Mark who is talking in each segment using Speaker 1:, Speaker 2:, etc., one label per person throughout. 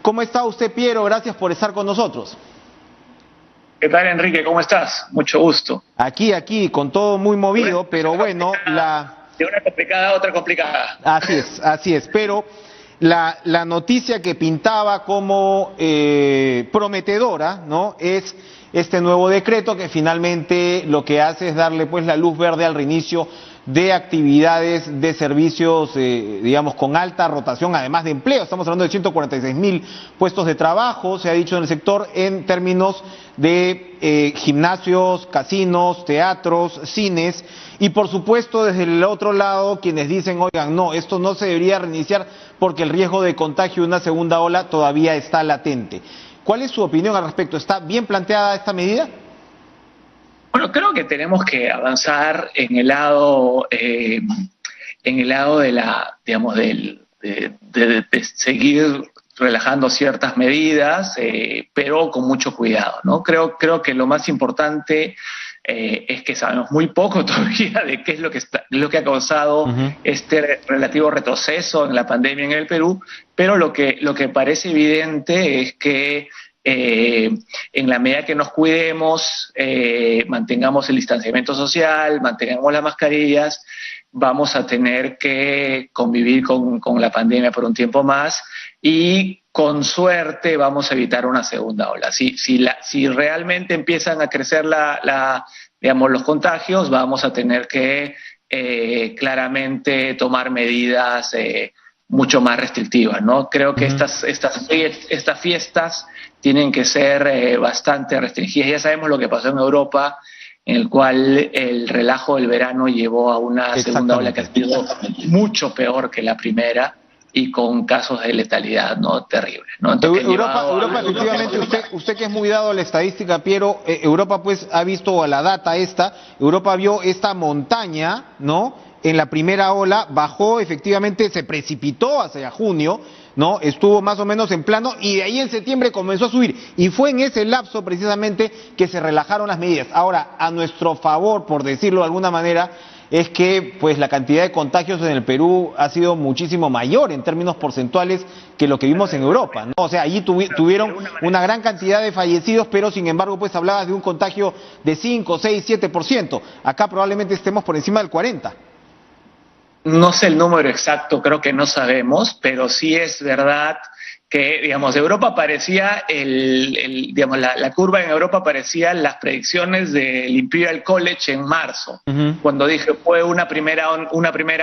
Speaker 1: ¿Cómo está usted, Piero? Gracias por estar con nosotros.
Speaker 2: ¿Qué tal, Enrique? ¿Cómo estás? Mucho gusto.
Speaker 1: Aquí, con todo muy movido, pero bueno,
Speaker 2: De una complicada a otra complicada.
Speaker 1: Así es, pero la noticia que pintaba como prometedora, ¿no? Es este nuevo decreto que finalmente lo que hace es darle pues la luz verde al reinicio de actividades de servicios, digamos, con alta rotación, además de empleo. Estamos hablando de 146.000 puestos de trabajo, se ha dicho en el sector, en términos de gimnasios, casinos, teatros, cines, y por supuesto desde el otro lado quienes dicen, oigan, no, esto no se debería reiniciar porque el riesgo de contagio de una segunda ola todavía está latente. ¿Cuál es su opinión al respecto? ¿Está bien planteada esta medida?
Speaker 2: Bueno, creo que tenemos que avanzar en el lado de la, digamos, de seguir relajando ciertas medidas, pero con mucho cuidado, ¿no? Creo que lo más importante es que sabemos muy poco todavía de qué es lo que ha causado este relativo retroceso en la pandemia en el Perú, pero lo que parece evidente es que en la medida que nos cuidemos, mantengamos el distanciamiento social, mantengamos las mascarillas, vamos a tener que convivir con la pandemia por un tiempo más y con suerte vamos a evitar una segunda ola. Si realmente empiezan a crecer digamos, los contagios, vamos a tener que claramente tomar medidas mucho más restrictivas, ¿no? Creo que estas fiestas tienen que ser bastante restringidas. Ya sabemos lo que pasó en Europa, en el cual el relajo del verano llevó a una segunda ola que ha sido mucho peor que la primera y con casos de letalidad, ¿no? Terribles, ¿no?
Speaker 1: Entonces, Europa efectivamente, usted que es muy dado a la estadística, Piero, Europa pues ha visto a la data Europa vio esta montaña, ¿no? En la primera ola, bajó, efectivamente se precipitó hacia junio, ¿no? Estuvo más o menos en plano y de ahí en septiembre comenzó a subir. Y fue en ese lapso precisamente que se relajaron las medidas. Ahora, a nuestro favor, por decirlo de alguna manera, es que pues la cantidad de contagios en el Perú ha sido muchísimo mayor en términos porcentuales que lo que vimos en Europa, ¿no? O sea, allí tuvieron una gran cantidad de fallecidos, pero sin embargo pues hablabas de un contagio de 5, 6, 7%. Acá probablemente estemos por encima del 40%.
Speaker 2: No sé el número exacto, creo que no sabemos, pero sí es verdad que, digamos, Europa parecía, digamos, la curva en Europa parecía las predicciones del Imperial College en marzo, cuando dije, una primera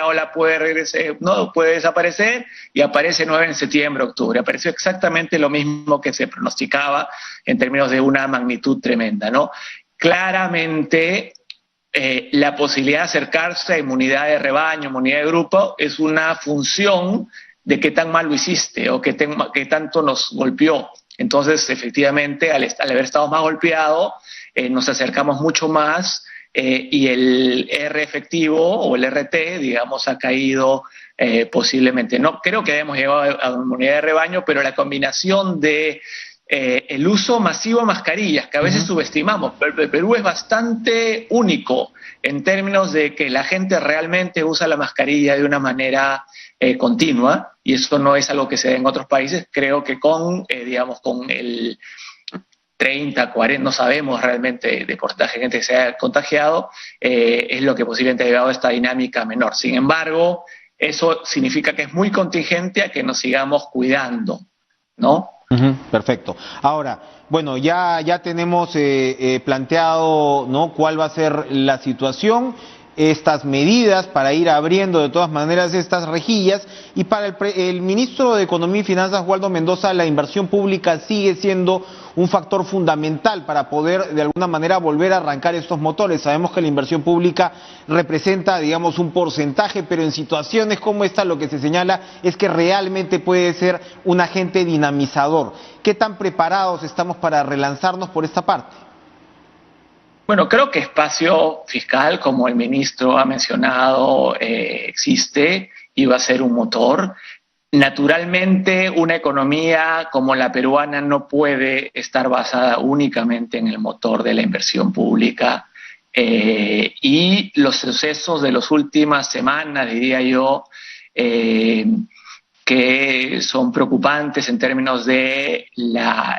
Speaker 2: ola puede desaparecer, y aparece 9 en septiembre, octubre. Apareció exactamente lo mismo que se pronosticaba en términos de una magnitud tremenda, ¿no? Claramente, la posibilidad de acercarse a inmunidad de rebaño, inmunidad de grupo, es una función de qué tan mal lo hiciste o qué tanto nos golpeó. Entonces, efectivamente, al haber estado más golpeado, nos acercamos mucho más y el R efectivo o el RT, digamos, ha caído posiblemente. No creo que hayamos llegado a inmunidad de rebaño, pero la combinación de el uso masivo de mascarillas, que a veces subestimamos, pero el Perú es bastante único en términos de que la gente realmente usa la mascarilla de una manera continua, y eso no es algo que se da en otros países. Creo que con el 30, 40, no sabemos realmente de porcentaje de gente que se haya contagiado, es lo que posiblemente ha llevado a esta dinámica menor. Sin embargo, eso significa que es muy contingente a que nos sigamos cuidando, ¿no?
Speaker 1: Perfecto. Ahora, bueno, ya tenemos planteado, ¿no?, cuál va a ser la situación, estas medidas para ir abriendo de todas maneras estas rejillas, y para el ministro de Economía y Finanzas, Waldo Mendoza, la inversión pública sigue siendo un factor fundamental para poder de alguna manera volver a arrancar estos motores. Sabemos que la inversión pública representa, digamos, un porcentaje, pero en situaciones como esta lo que se señala es que realmente puede ser un agente dinamizador. ¿Qué tan preparados estamos para relanzarnos por esta parte?
Speaker 2: Bueno, creo que espacio fiscal, como el ministro ha mencionado, existe y va a ser un motor. Naturalmente, una economía como la peruana no puede estar basada únicamente en el motor de la inversión pública, y los sucesos de las últimas semanas, diría yo, que son preocupantes en términos de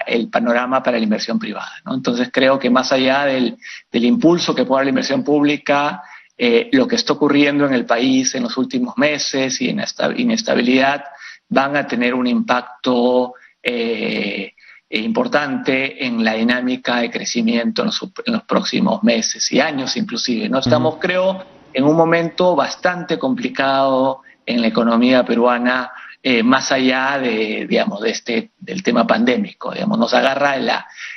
Speaker 2: el panorama para la inversión privada, ¿no? Entonces creo que más allá del impulso que puede dar la inversión pública, lo que está ocurriendo en el país en los últimos meses y en esta inestabilidad van a tener un impacto importante en la dinámica de crecimiento en los próximos meses y años inclusive, ¿no? Estamos, creo, en un momento bastante complicado en la economía peruana, más allá del tema pandémico, digamos. Nos agarra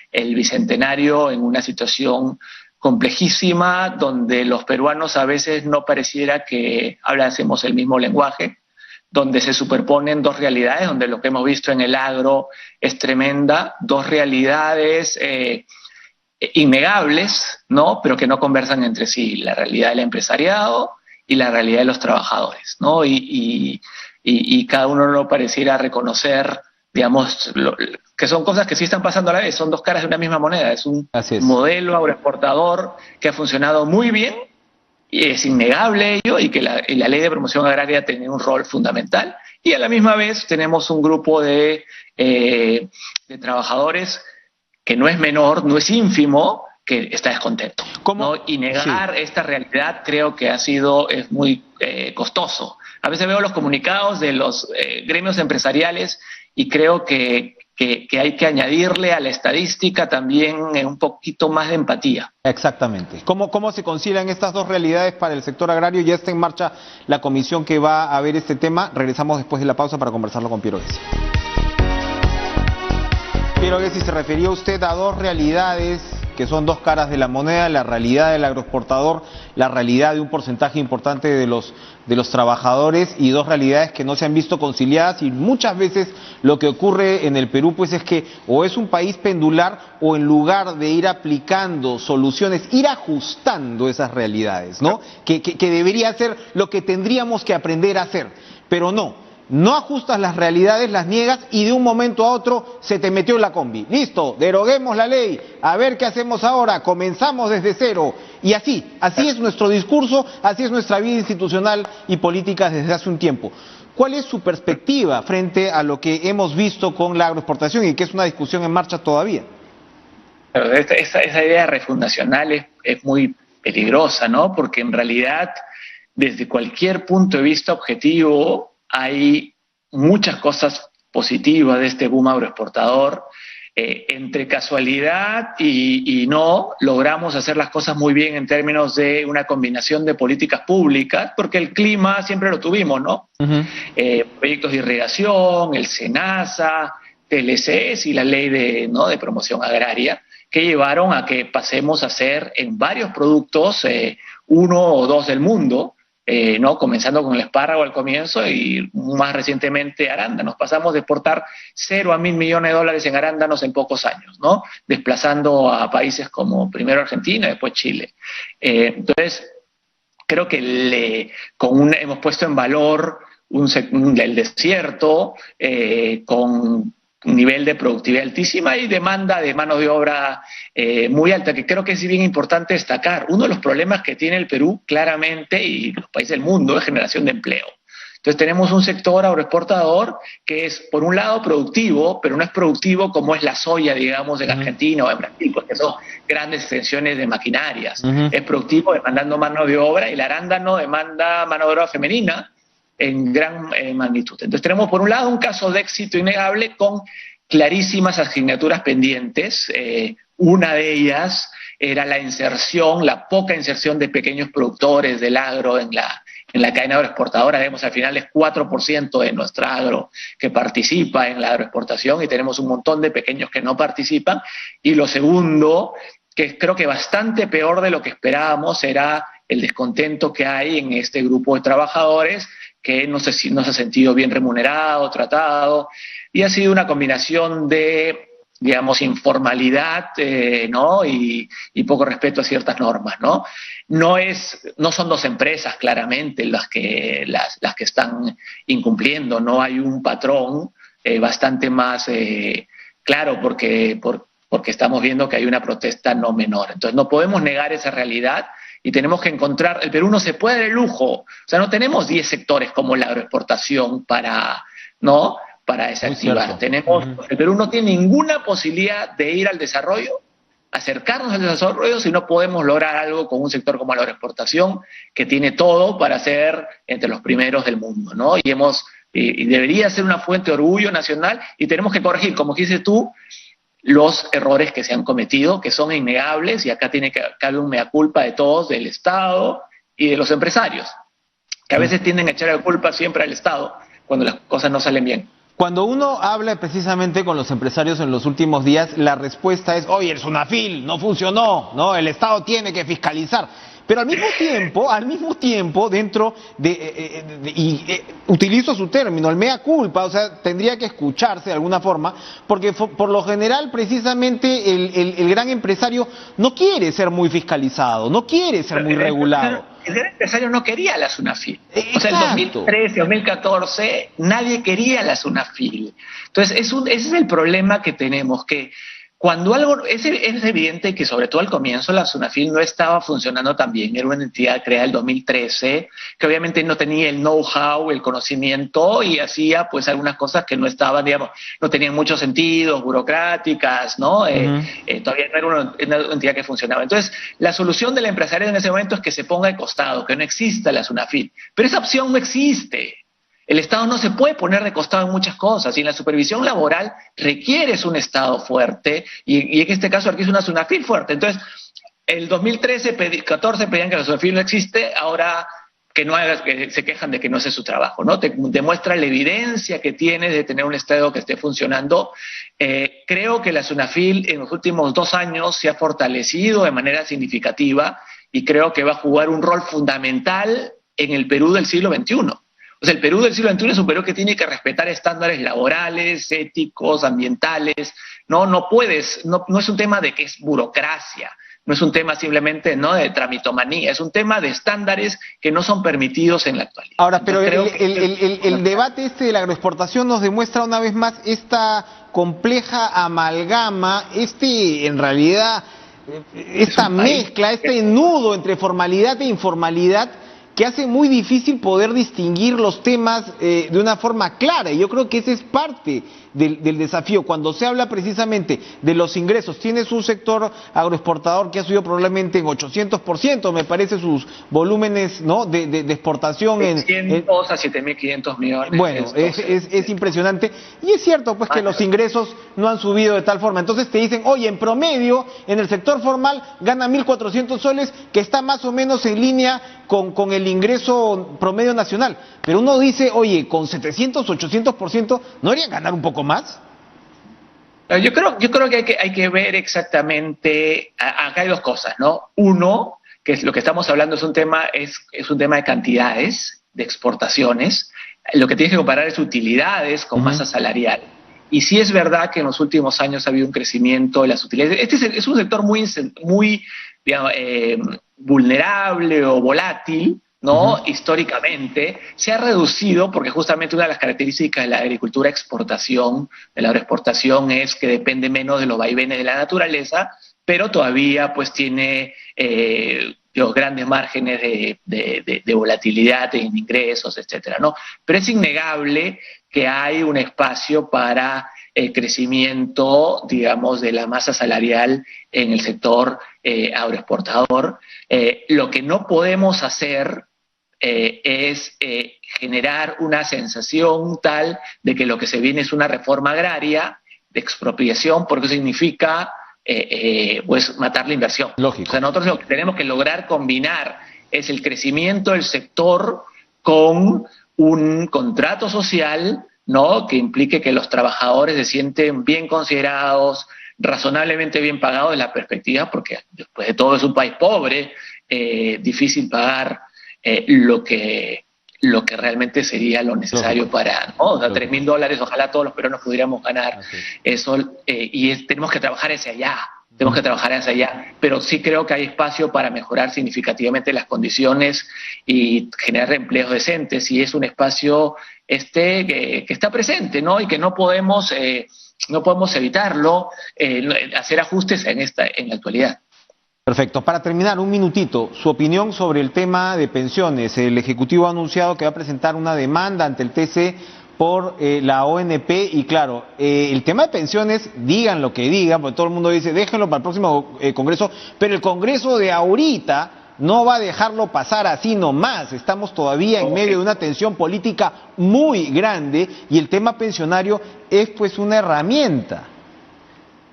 Speaker 2: el bicentenario en una situación complejísima, donde los peruanos a veces no pareciera que hablásemos el mismo lenguaje, donde se superponen dos realidades, donde lo que hemos visto en el agro es tremenda, dos realidades innegables, ¿no? Pero que no conversan entre sí, la realidad del empresariado y la realidad de los trabajadores, ¿no? Y cada uno no pareciera reconocer, digamos, que son cosas que sí están pasando a la vez, son dos caras de una misma moneda. Es un modelo agroexportador que ha funcionado muy bien, y es innegable ello, y que la ley de promoción agraria tiene un rol fundamental, y a la misma vez tenemos un grupo de trabajadores que no es menor, no es ínfimo, que está descontento, ¿no? Y negar esta realidad creo que es muy costoso. A veces veo los comunicados de los gremios empresariales y creo que hay que añadirle a la estadística también un poquito más de empatía.
Speaker 1: Exactamente. ¿Cómo se concilian estas dos realidades para el sector agrario? Ya está en marcha la comisión que va a ver este tema. Regresamos después de la pausa para conversarlo con Piero Gessi. Piero Gessi, se refería usted a dos realidades que son dos caras de la moneda, la realidad del agroexportador, la realidad de un porcentaje importante de los trabajadores, y dos realidades que no se han visto conciliadas, y muchas veces lo que ocurre en el Perú pues es que o es un país pendular, o en lugar de ir aplicando soluciones, ir ajustando esas realidades, ¿no? Que debería ser lo que tendríamos que aprender a hacer, pero no ajustas las realidades, las niegas, y de un momento a otro se te metió la combi. Listo, deroguemos la ley, a ver qué hacemos ahora, comenzamos desde cero. Y así es nuestro discurso, así es nuestra vida institucional y política desde hace un tiempo. ¿Cuál es su perspectiva frente a lo que hemos visto con la agroexportación y que es una discusión en marcha todavía?
Speaker 2: Esa idea refundacional es muy peligrosa, ¿no? Porque en realidad, desde cualquier punto de vista objetivo, hay muchas cosas positivas de este boom agroexportador. Entre casualidad y no, logramos hacer las cosas muy bien en términos de una combinación de políticas públicas, porque el clima siempre lo tuvimos, ¿no? Proyectos de irrigación, el SENASA, TLCs y la ley de promoción agraria, que llevaron a que pasemos a ser en varios productos uno o dos del mundo, ¿no? Comenzando con el espárrago al comienzo y más recientemente arándanos. Pasamos de exportar 0 a 1.000 millones de dólares en arándanos en pocos años, ¿no? Desplazando a países como primero Argentina y después Chile. Entonces, creo que hemos puesto en valor el desierto con un nivel de productividad altísima y demanda de mano de obra muy alta, que creo que es bien importante destacar. Uno de los problemas que tiene el Perú, claramente, y los países del mundo, es generación de empleo. Entonces tenemos un sector agroexportador que es, por un lado, productivo, pero no es productivo como es la soya, digamos, en Argentina o en Brasil, porque son grandes extensiones de maquinarias. Es productivo demandando mano de obra, y el arándano demanda mano de obra femenina en gran magnitud. Entonces tenemos, por un lado, un caso de éxito innegable con clarísimas asignaturas pendientes. Una de ellas era la poca inserción de pequeños productores del agro en la cadena agroexportadora. Vemos, al final es 4% de nuestra agro que participa en la agroexportación, y tenemos un montón de pequeños que no participan. Y lo segundo, que creo que bastante peor de lo que esperábamos, era el descontento que hay en este grupo de trabajadores que no se ha sentido bien remunerado, tratado, y ha sido una combinación de, digamos, informalidad, ¿no? y poco respeto a ciertas normas, ¿no? No son dos empresas, claramente, las que están incumpliendo. No hay un patrón bastante más claro, porque estamos viendo que hay una protesta no menor. Entonces no podemos negar esa realidad, y tenemos que encontrar. El Perú no se puede dar el lujo, o sea, no tenemos 10 sectores como la agroexportación para ¿no? Para desactivar. Tenemos, el Perú no tiene ninguna posibilidad de ir al desarrollo, acercarnos al desarrollo, si no podemos lograr algo con un sector como la agroexportación, que tiene todo para ser entre los primeros del mundo, ¿no? Y debería ser una fuente de orgullo nacional, y tenemos que corregir, como dices tú, los errores que se han cometido, que son innegables, y acá tiene que haber un mea culpa de todos, del Estado y de los empresarios, que a veces tienden a echar la culpa siempre al Estado cuando las cosas no salen bien.
Speaker 1: Cuando uno habla precisamente con los empresarios en los últimos días, la respuesta es, oye, el SUNAFIL no funcionó, ¿no? El Estado tiene que fiscalizar. Pero al mismo tiempo, dentro utilizo su término, el mea culpa, o sea, tendría que escucharse de alguna forma, porque por lo general, precisamente, el gran empresario no quiere ser muy fiscalizado, no quiere ser muy regulado.
Speaker 2: El gran empresario no quería la SUNAFIL. O sea, en 2013, 2014, nadie quería la SUNAFIL. Entonces, ese es el problema que tenemos, que cuando algo, es evidente que sobre todo al comienzo la SUNAFIL no estaba funcionando tan bien, era una entidad creada en el 2013, que obviamente no tenía el know-how, el conocimiento, y hacía pues algunas cosas que no estaban, digamos, no tenían mucho sentido, burocráticas, ¿no? Todavía no era una entidad que funcionaba. Entonces, la solución del empresario en ese momento es que se ponga de costado, que no exista la SUNAFIL, pero esa opción no existe. El Estado no se puede poner de costado en muchas cosas, y en la supervisión laboral requieres un Estado fuerte, y en este caso aquí es una SUNAFIL fuerte. Entonces, el 2013, 14 pedían que la SUNAFIL no existe, ahora que se quejan de que no hace su trabajo, ¿no? Te demuestra la evidencia que tiene de tener un Estado que esté funcionando. Creo que la SUNAFIL en los últimos 2 años se ha fortalecido de manera significativa, y creo que va a jugar un rol fundamental en el Perú del siglo XXI. O sea, el Perú del siglo XXI es un Perú que tiene que respetar estándares laborales, éticos, ambientales. No puedes, no es un tema de que es burocracia, no es un tema simplemente, ¿no?, de tramitomanía, es un tema de estándares que no son permitidos en la actualidad.
Speaker 1: Ahora, pero el debate de la agroexportación nos demuestra una vez más esta compleja amalgama, en realidad, esta mezcla, este nudo entre formalidad e informalidad, que hace muy difícil poder distinguir los temas de una forma clara, y yo creo que ese es parte del desafío. Cuando se habla precisamente de los ingresos, tienes un sector agroexportador que ha subido probablemente en 800%, me parece, sus volúmenes, ¿no?, de exportación.
Speaker 2: 600 a 7.500 millones.
Speaker 1: Bueno, es impresionante, y es cierto pues que los ingresos no han subido de tal forma. Entonces te dicen, oye, en promedio, en el sector formal gana 1.400 soles, que está más o menos en línea con el ingreso promedio nacional. Pero uno dice, oye, con 700, 800%, ¿no deberían ganar un poco más?
Speaker 2: Yo creo que hay que ver exactamente, acá hay 2 cosas, ¿no? Uno, que es lo que estamos hablando, es un tema de cantidades, de exportaciones. Lo que tienes que comparar es utilidades con masa salarial. Y sí es verdad que en los últimos años ha habido un crecimiento de las utilidades. Este es un sector muy digamos, vulnerable o volátil, ¿no? Históricamente se ha reducido porque justamente una de las características de la agricultura exportación, de la agroexportación, es que depende menos de los vaivenes de la naturaleza, pero todavía pues tiene los grandes márgenes de volatilidad en ingresos, etcétera, ¿no? Pero es innegable que hay un espacio para el crecimiento, digamos, de la masa salarial en el sector agroexportador. Lo que no podemos hacer es generar una sensación tal de que lo que se viene es una reforma agraria de expropiación, porque significa pues matar la inversión.
Speaker 1: Lógico.
Speaker 2: O sea, nosotros lo que tenemos que lograr combinar es el crecimiento del sector con un contrato social, ¿no?, que implique que los trabajadores se sienten bien considerados, razonablemente bien pagados de la perspectiva, porque después de todo es un país pobre, difícil pagar lo que realmente sería lo necesario para, ¿no? O sea, $3.000, ojalá todos los peruanos pudiéramos ganar eso, tenemos que trabajar hacia allá. Tenemos que trabajar hacia allá, pero sí creo que hay espacio para mejorar significativamente las condiciones y generar empleos decentes, y es un espacio que está presente, ¿no?, y que no podemos evitarlo, hacer ajustes en la actualidad.
Speaker 1: Perfecto. Para terminar, un minutito, su opinión sobre el tema de pensiones. El Ejecutivo ha anunciado que va a presentar una demanda ante el TC por la ONP y claro, el tema de pensiones, digan lo que digan, porque todo el mundo dice, déjenlo para el próximo Congreso, pero el Congreso de ahorita no va a dejarlo pasar así nomás. Estamos todavía en medio de una tensión política muy grande y el tema pensionario es pues una herramienta.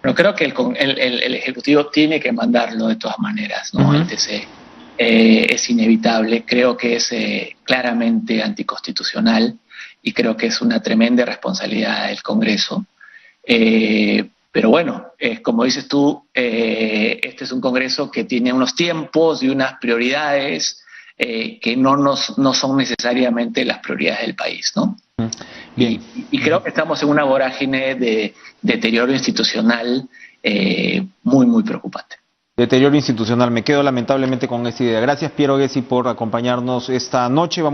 Speaker 2: Pero creo que el Ejecutivo tiene que mandarlo de todas maneras, ¿no? El TC. Es inevitable, creo que es claramente anticonstitucional y creo que es una tremenda responsabilidad del Congreso. Pero bueno, como dices tú, este es un Congreso que tiene unos tiempos y unas prioridades que no son necesariamente las prioridades del país, ¿no?
Speaker 1: Bien.
Speaker 2: Y creo que estamos en una vorágine de deterioro institucional muy, muy preocupante.
Speaker 1: Deterioro institucional, me quedo lamentablemente con esta idea. Gracias, Piero Gessi, por acompañarnos esta noche.